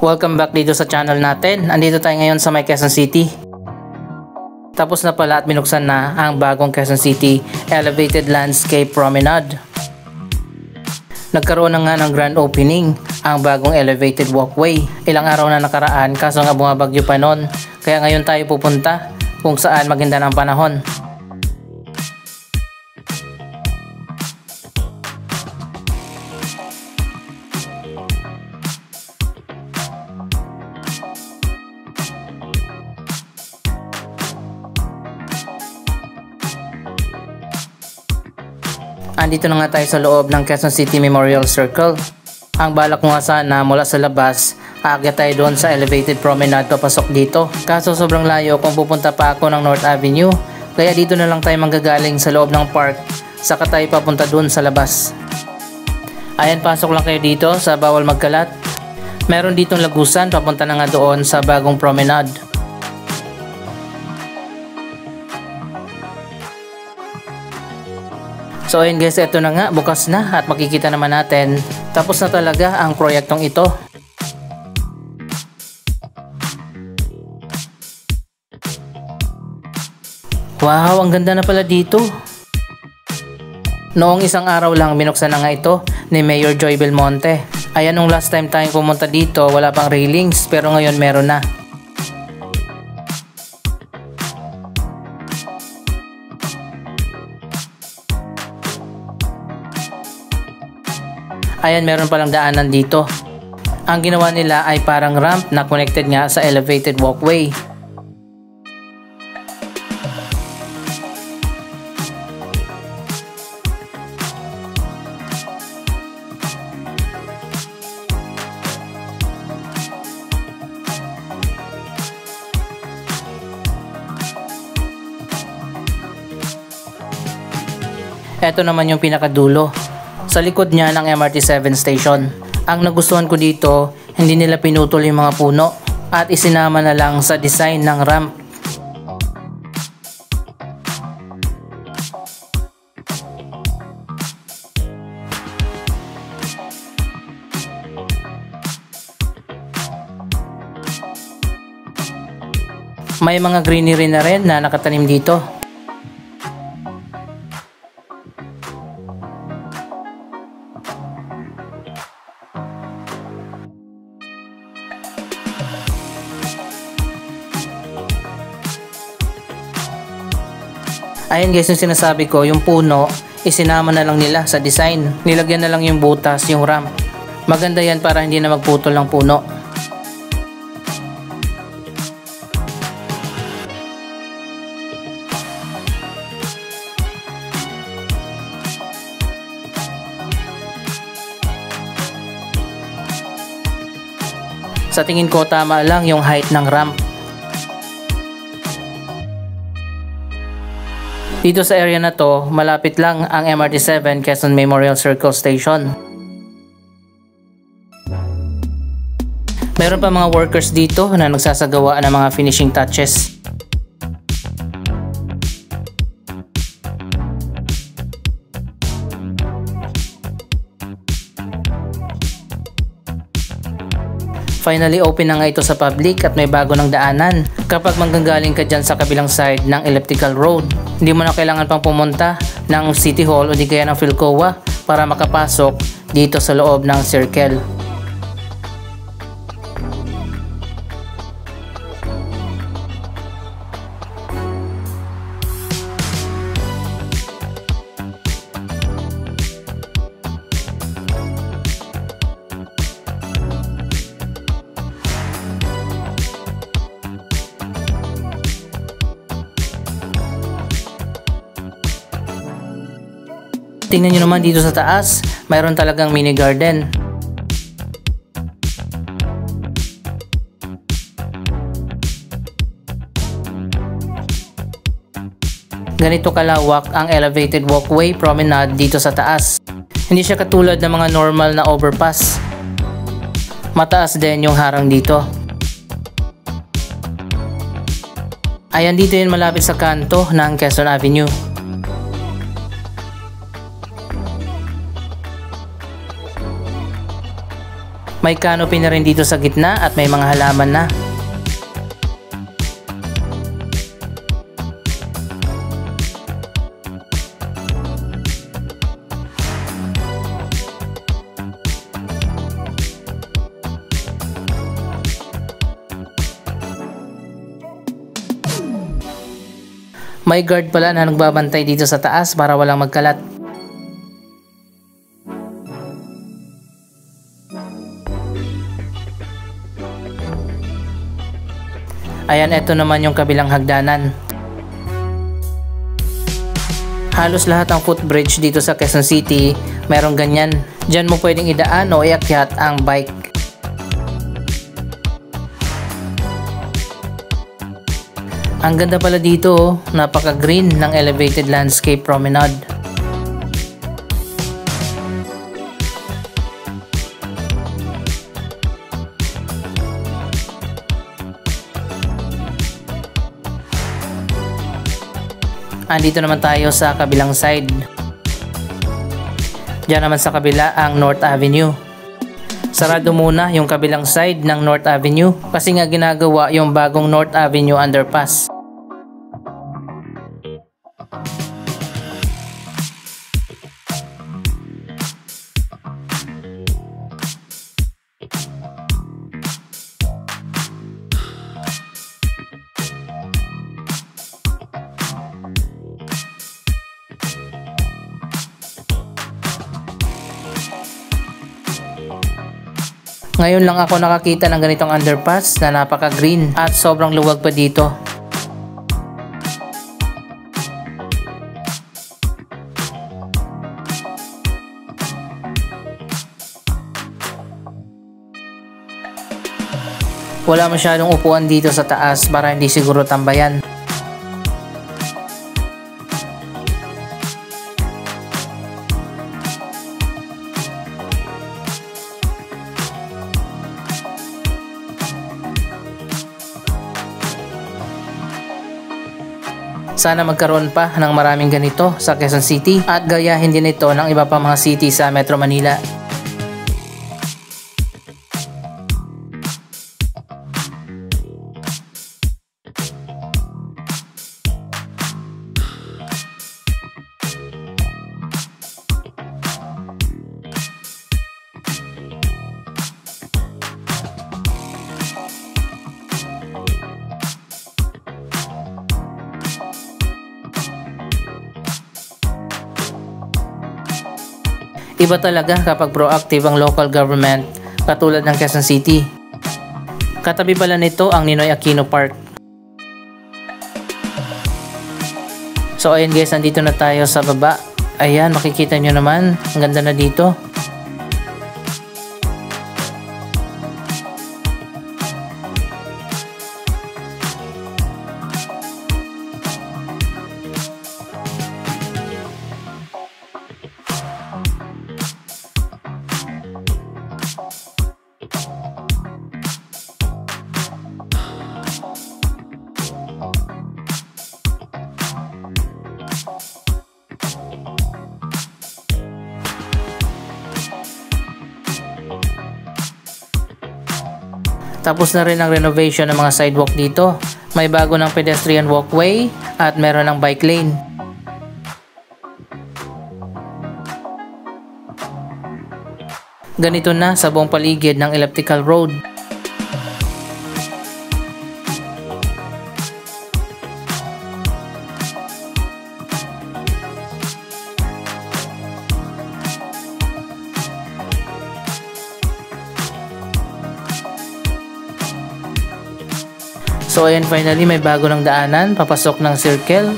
Welcome back dito sa channel natin. Andito tayo ngayon sa may Quezon City. Tapos na pala at binuksan na ang bagong Quezon City Elevated Landscape Promenade. Nagkaroon na nga ng grand opening ang bagong elevated walkway. Ilang araw na nakaraan kaso nga bumabagyo pa noon. Kaya ngayon tayo pupunta kung saan maganda ng panahon. Andito na nga tayo sa loob ng Quezon City Memorial Circle. Ang balak ko nga sana mula sa labas, aakyat tayo doon sa elevated promenade papasok dito. Kaso sobrang layo kung pupunta pa ako ng North Avenue. Kaya dito na lang tayo manggagaling sa loob ng park, saka tayo papunta doon sa labas. Ayan, pasok lang kayo dito sa bawal magkalat. Meron ditong lagusan, papunta na nga doon sa bagong promenade. So ayun guys, eto na nga, bukas na at makikita naman natin. Tapos na talaga ang proyektong ito. Wow, ang ganda na pala dito. Noong isang araw lang binuksan na nga ito ni Mayor Joy Belmonte. Ayan, nung last time tayong pumunta dito, wala pang railings, pero ngayon meron na. Ayan, meron palang daanan dito. Ang ginawa nila ay parang ramp na connected nga sa elevated walkway. Ito naman yung pinakadulo. Sa likod niya ng MRT 7 station. Ang nagustuhan ko dito, hindi nila pinutol yung mga puno at isinama na lang sa design ng ramp. May mga greenery na rin na nakatanim dito. Ayan guys, yung sinasabi ko, yung puno, isinama na lang nila sa design. Nilagyan na lang yung butas, yung ramp. Maganda yan para hindi na magputol ng puno. Sa tingin ko, tama lang yung height ng ramp. Dito sa area na to, malapit lang ang MRT 7 Quezon Memorial Circle Station. Meron pa mga workers dito na nagsasagawa ng mga finishing touches. Finally open na nga ito sa public at may bago ng daanan. Kapag manggagaling ka dyan sa kabilang side ng elliptical road, hindi mo na kailangan pang pumunta ng City Hall o di kaya ng Philcoa para makapasok dito sa loob ng circle. Tingnan nyo naman dito sa taas, mayroon talagang mini garden. Ganito kalawak ang elevated walkway promenade dito sa taas. Hindi siya katulad ng mga normal na overpass. Mataas din yung harang dito. Ayan, dito yun malapit sa kanto ng Quezon Avenue. May canopy na rin dito sa gitna at may mga halaman na. May guard pala na nagbabantay dito sa taas para walang magkalat. Ayan, eto naman yung kabilang hagdanan. Halos lahat ng footbridge dito sa Quezon City merong ganyan. Diyan mo pwedeng idaan o iakyat ang bike. Ang ganda pala dito, napaka-green ng elevated landscape promenade. Andito naman tayo sa kabilang side. Diyan naman sa kabila ang North Avenue. Sarado muna yung kabilang side ng North Avenue kasi nga ginagawa yung bagong North Avenue underpass. Ngayon lang ako nakakita ng ganitong underpass na napaka-green at sobrang luwag pa dito. Wala masyadong upuan dito sa taas para hindi siguro tambayan. Sana magkaroon pa ng maraming ganito sa Quezon City at gayahin din ito ng iba pa mga city sa Metro Manila. Iba talaga kapag proactive ang local government katulad ng Quezon City. Katabi pala nito ang Ninoy Aquino Park. So ayun guys, nandito na tayo sa baba. Ayan, makikita nyo naman, ang ganda na dito. Tapos na rin ang renovation ng mga sidewalk dito. May bago ng pedestrian walkway at meron ng bike lane. Ganito na sa buong paligid ng elliptical road. So ayan, finally may bago ng daanan papasok ng circle,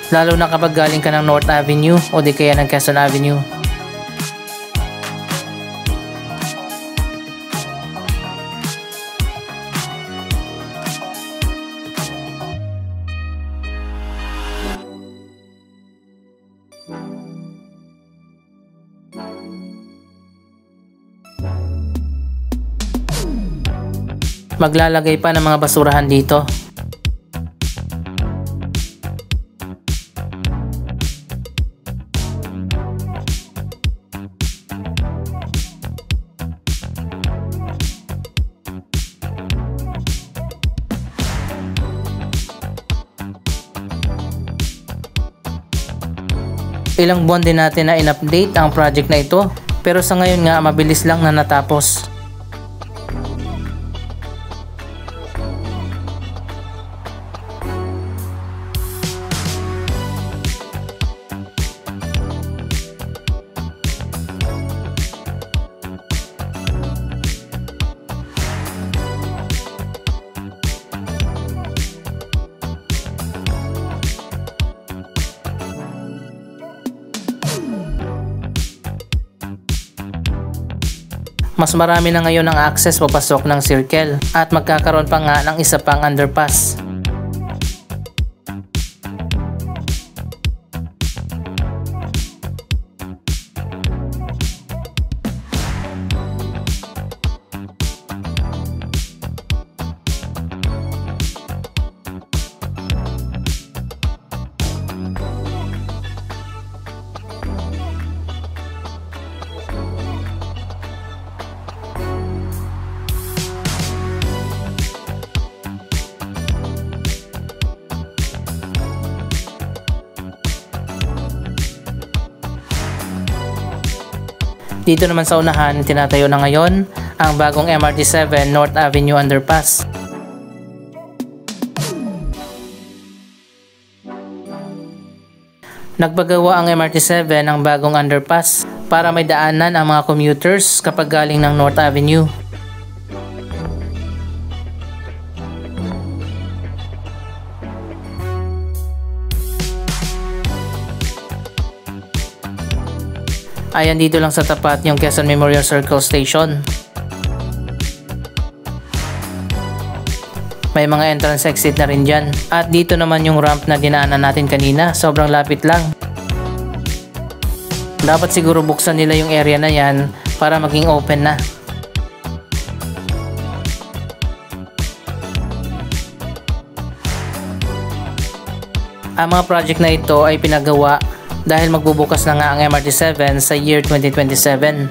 lalo na kapag galing ka ng North Avenue o di kaya ng Quezon Avenue. Maglalagay pa ng mga basurahan dito. Ilang buwan din natin na in-update ang project na ito, pero sa ngayon nga mabilis lang na natapos. Mas marami na ngayon ang access papasok ng circle at magkakaroon pa nga ng isa pang underpass. Dito naman sa unahan, tinatayo na ngayon ang bagong MRT7 North Avenue Underpass. Nagpagawa ang MRT7 ng bagong underpass para may daanan ang mga commuters kapag galing ng North Avenue. Ayan, dito lang sa tapat yung Quezon Memorial Circle Station. May mga entrance exit na rin dyan. At dito naman yung ramp na dinaanan natin kanina. Sobrang lapit lang. Dapat siguro buksan nila yung area na yan para maging open na. Ang mga project na ito ay pinagawa dahil magbubukas na nga ang MRT7 sa year 2027.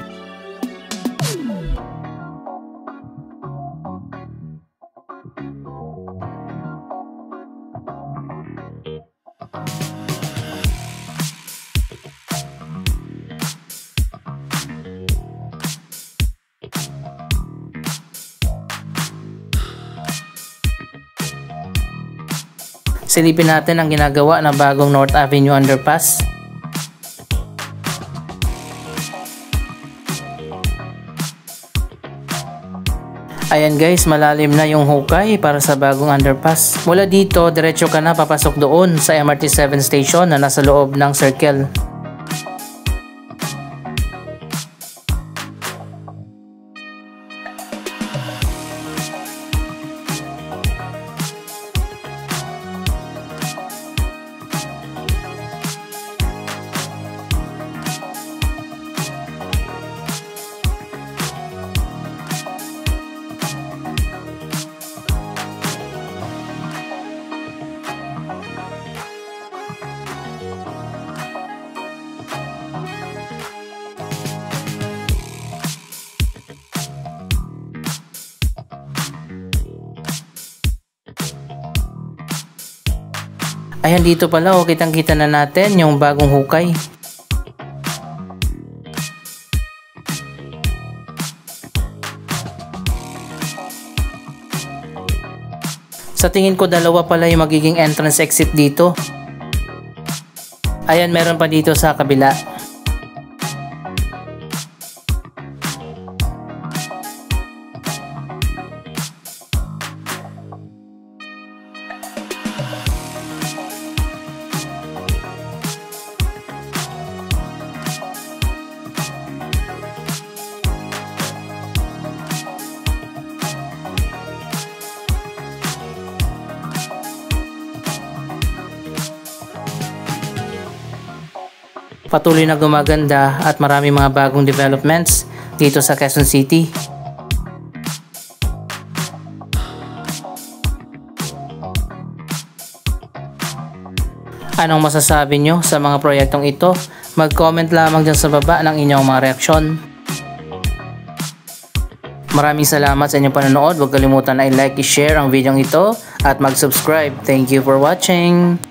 Silipin natin ang ginagawa ng bagong North Avenue Underpass. Ayan guys, malalim na yung hukay para sa bagong underpass. Mula dito, diretso ka na papasok doon sa MRT7 station na nasa loob ng circle. Ayan, dito pala kitang kita na natin yung bagong hukay. Sa tingin ko dalawa pala yung magiging entrance exit dito. Ayan, meron pa dito sa kabila. Patuloy na gumaganda at marami mga bagong developments dito sa Quezon City. Anong masasabi nyo sa mga proyektong ito? Mag-comment lamang dyan sa baba ng inyong mga reaksyon. Maraming salamat sa inyong panonood. Huwag kalimutan na i-like, i-share ang video ito at mag-subscribe. Thank you for watching!